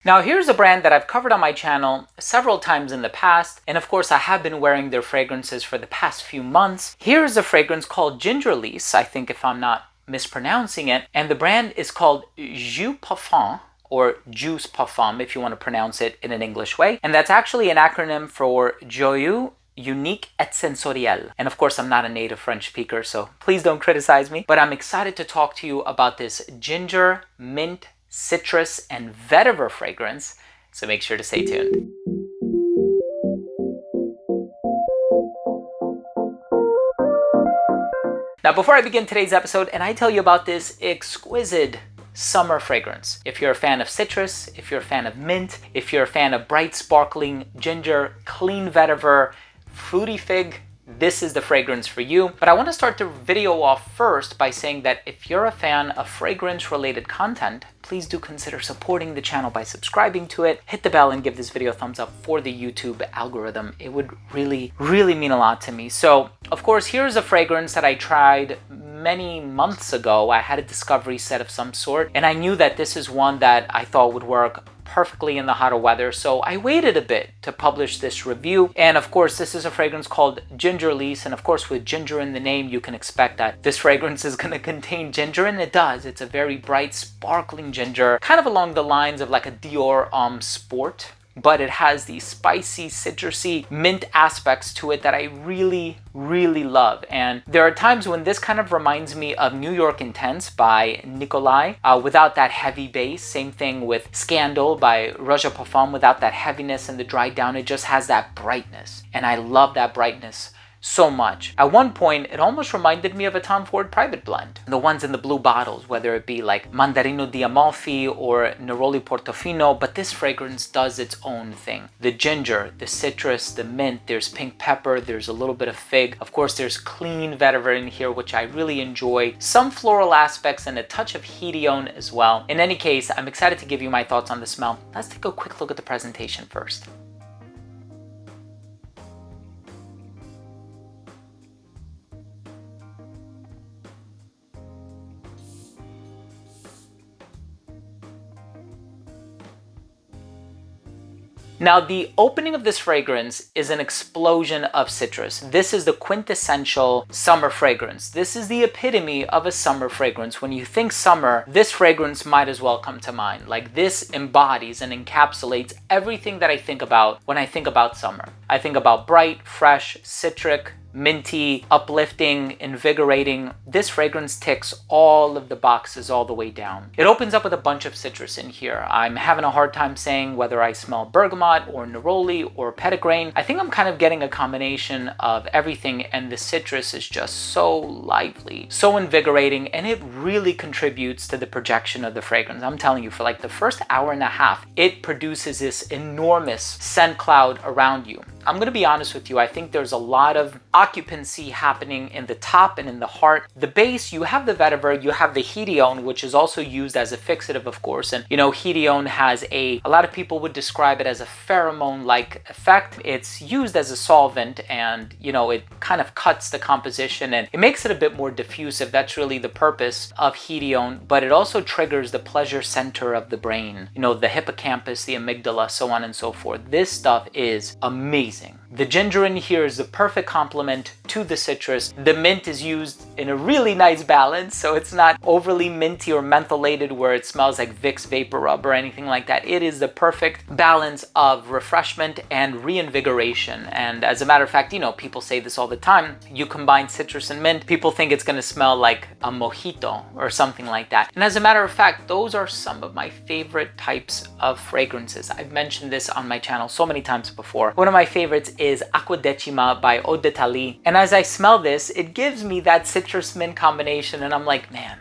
Now here's a brand that I've covered on my channel several times in the past, and of course I have been wearing their fragrances for the past few months. Here's a fragrance called Gingerlise, I think, if I'm not mispronouncing it, and the brand is called J.U.S Parfums, or J.U.S Parfums if you want to pronounce it in an English way, and that's actually an acronym for Joyeux, Unique et Sensoriel. And of course, I'm not a native French speaker, so please don't criticize me, but I'm excited to talk to you about this ginger, mint, citrus, and vetiver fragrance, so make sure to stay tuned. Now, before I begin today's episode, and I tell you about this exquisite summer fragrance. If you're a fan of citrus, if you're a fan of mint, if you're a fan of bright, sparkling ginger, clean vetiver, fruity fig, this is the fragrance for you. But I want to start the video off first by saying that if you're a fan of fragrance related content, please do consider supporting the channel by subscribing to it. Hit the bell and give this video a thumbs up for the YouTube algorithm. It would really mean a lot to me. So of course, here's a fragrance that I tried many months ago. I had a discovery set of some sort, and I knew that this is one that I thought would work perfectly in the hotter weather, so I waited a bit to publish this review. And of course, this is a fragrance called Gingerlise, and of course with ginger in the name, you can expect that this fragrance is going to contain ginger, and it does. It's a very bright, sparkling ginger, kind of along the lines of like a Dior Sport, but it has these spicy, citrusy, mint aspects to it that I really love. And there are times when this kind of reminds me of New York Intense by Nicolai, without that heavy bass. Same thing with Scandal by J.U.S Parfums, without that heaviness and the dry down. It just has that brightness, and I love that brightness so much. At one point, it almost reminded me of a Tom Ford Private Blend. The ones in the blue bottles, whether it be like Mandarino di Amalfi or Neroli Portofino, but this fragrance does its own thing. The ginger, the citrus, the mint, there's pink pepper, there's a little bit of fig. Of course, there's clean vetiver in here, which I really enjoy. Some floral aspects and a touch of hedione as well. In any case, I'm excited to give you my thoughts on the smell. Let's take a quick look at the presentation first. Now, the opening of this fragrance is an explosion of citrus. This is the quintessential summer fragrance. This is the epitome of a summer fragrance. When you think summer, this fragrance might as well come to mind. Like, this embodies and encapsulates everything that I think about when I think about summer. I think about bright, fresh, citric, minty, uplifting, invigorating. This fragrance ticks all of the boxes all the way down. It opens up with a bunch of citrus in here. I'm having a hard time saying whether I smell bergamot or neroli or petitgrain. I think I'm kind of getting a combination of everything, and the citrus is just so lively, so invigorating, and it really contributes to the projection of the fragrance. I'm telling you, for like the first hour and a half, it produces this enormous scent cloud around you. I'm going to be honest with you, I think there's a lot of occupancy happening in the top and in the heart. The base, you have the vetiver, you have the hedione, which is also used as a fixative, of course. And you know, hedione has a lot of people would describe it as a pheromone-like effect. It's used as a solvent, and you know, it kind of cuts the composition and it makes it a bit more diffusive. That's really the purpose of hedione, but it also triggers the pleasure center of the brain. You know, the hippocampus, the amygdala, so on and so forth. This stuff is amazing. The ginger in here is the perfect complement to the citrus. The mint is used in a really nice balance, so it's not overly minty or mentholated where it smells like Vicks Vapor Rub or anything like that. It is the perfect balance of refreshment and reinvigoration. And as a matter of fact, you know, people say this all the time. You combine citrus and mint, people think it's going to smell like a mojito or something like that. And as a matter of fact, those are some of my favorite types of fragrances. I've mentioned this on my channel so many times before. One of my favorites is Acqua Decima by Eau d'Italie. And as I smell this, it gives me that citrus mint combination, and I'm like, man,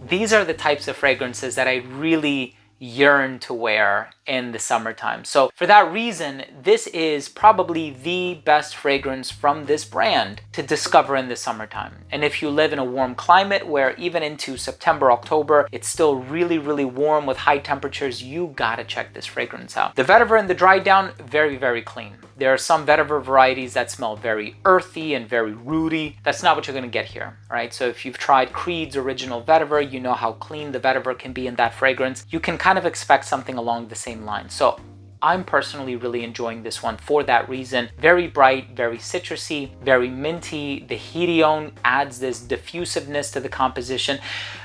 these are the types of fragrances that I really yearn to wear in the summertime. So for that reason, this is probably the best fragrance from this brand to discover in the summertime. And if you live in a warm climate where even into September, October, it's still really warm with high temperatures, you gotta check this fragrance out. The vetiver and the dry down, very clean. There are some vetiver varieties that smell very earthy and very rooty. That's not what you're gonna get here, right? So if you've tried Creed's original vetiver, you know how clean the vetiver can be in that fragrance. You can kind of expect something along the same line. So I'm personally really enjoying this one for that reason. Very bright, very citrusy, very minty. The hedione adds this diffusiveness to the composition.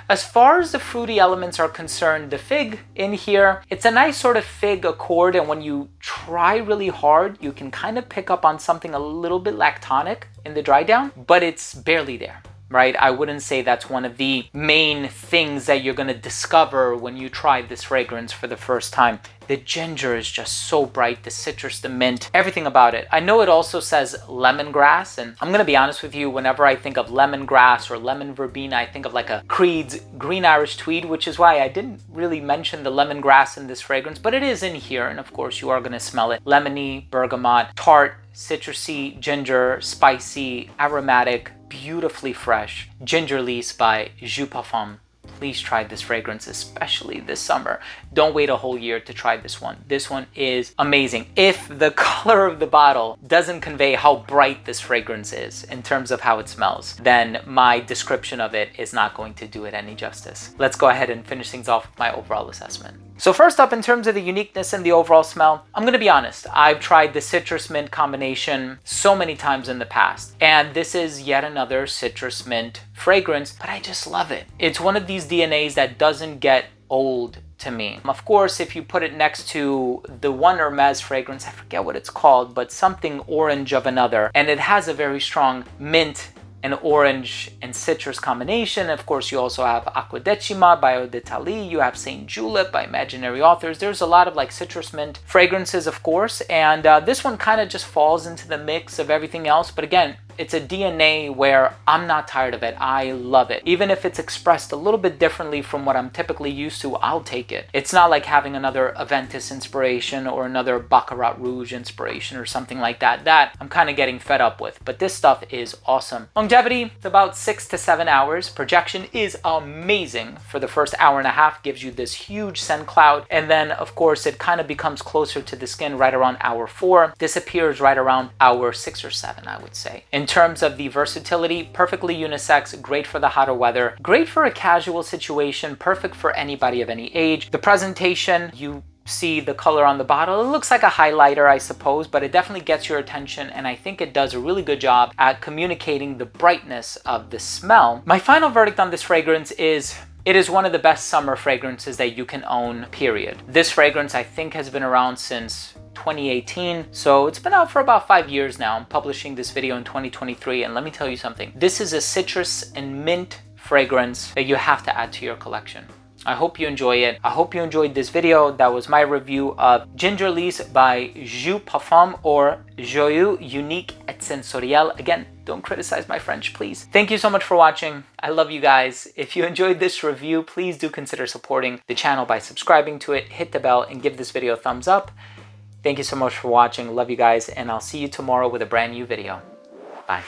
As far as the fruity elements are concerned, the fig in here, it's a nice sort of fig accord, and when you try really hard, you can kind of pick up on something a little bit lactonic in the dry down, but it's barely there. Right? I wouldn't say that's one of the main things that you're going to discover when you try this fragrance for the first time. The ginger is just so bright, the citrus, the mint, everything about it. I know it also says lemongrass, and I'm going to be honest with you, whenever I think of lemongrass or lemon verbena, I think of like a Creed's Green Irish Tweed, which is why I didn't really mention the lemongrass in this fragrance, but it is in here, and of course you are going to smell it. Lemony, bergamot, tart, citrusy, ginger, spicy, aromatic, beautifully fresh. Gingerlise by J.U.S Parfums. Please try this fragrance, especially this summer. Don't wait a whole year to try this one. This one is amazing. If the color of the bottle doesn't convey how bright this fragrance is in terms of how it smells, then my description of it is not going to do it any justice. Let's go ahead and finish things off with my overall assessment. So first up, in terms of the uniqueness and the overall smell, I'm going to be honest. I've tried the citrus mint combination so many times in the past, and this is yet another citrus mint fragrance, but I just love it. It's one of these DNAs that doesn't get old to me. Of course, if you put it next to the one Hermes fragrance, I forget what it's called, but something orange of another, and it has a very strong mint and orange and citrus combination. Of course, you also have Acqua Decima by Eau d'Italie. You have Saint Julep by Imaginary Authors. There's a lot of like citrus mint fragrances, of course, and this one kind of just falls into the mix of everything else. But again, it's a DNA where I'm not tired of it. I love it. Even if it's expressed a little bit differently from what I'm typically used to, I'll take it. It's not like having another Aventus inspiration or another Baccarat Rouge inspiration or something like that. That I'm kind of getting fed up with. But this stuff is awesome. Longevity, it's about 6 to 7 hours. Projection is amazing. For the first hour and a half, gives you this huge scent cloud. And then, of course, it kind of becomes closer to the skin right around hour 4. Disappears right around hour 6 or 7, I would say. In terms of the versatility, perfectly unisex, great for the hotter weather, great for a casual situation, perfect for anybody of any age. The presentation, you see the color on the bottle, it looks like a highlighter, I suppose, but it definitely gets your attention, and I think it does a really good job at communicating the brightness of the smell. My final verdict on this fragrance is it is one of the best summer fragrances that you can own, period. This fragrance, I think, has been around since 2018, so it's been out for about 5 years now. I'm publishing this video in 2023, and let me tell you something. This is a citrus and mint fragrance that you have to add to your collection. I hope you enjoy it. I hope you enjoyed this video. That was my review of Gingerlise by J.U.S Parfums, or Joyeux Unique et Sensoriel. Again, don't criticize my French, please. Thank you so much for watching. I love you guys. If you enjoyed this review, please do consider supporting the channel by subscribing to it, hit the bell, and give this video a thumbs up. Thank you so much for watching. Love you guys, and I'll see you tomorrow with a brand new video. Bye.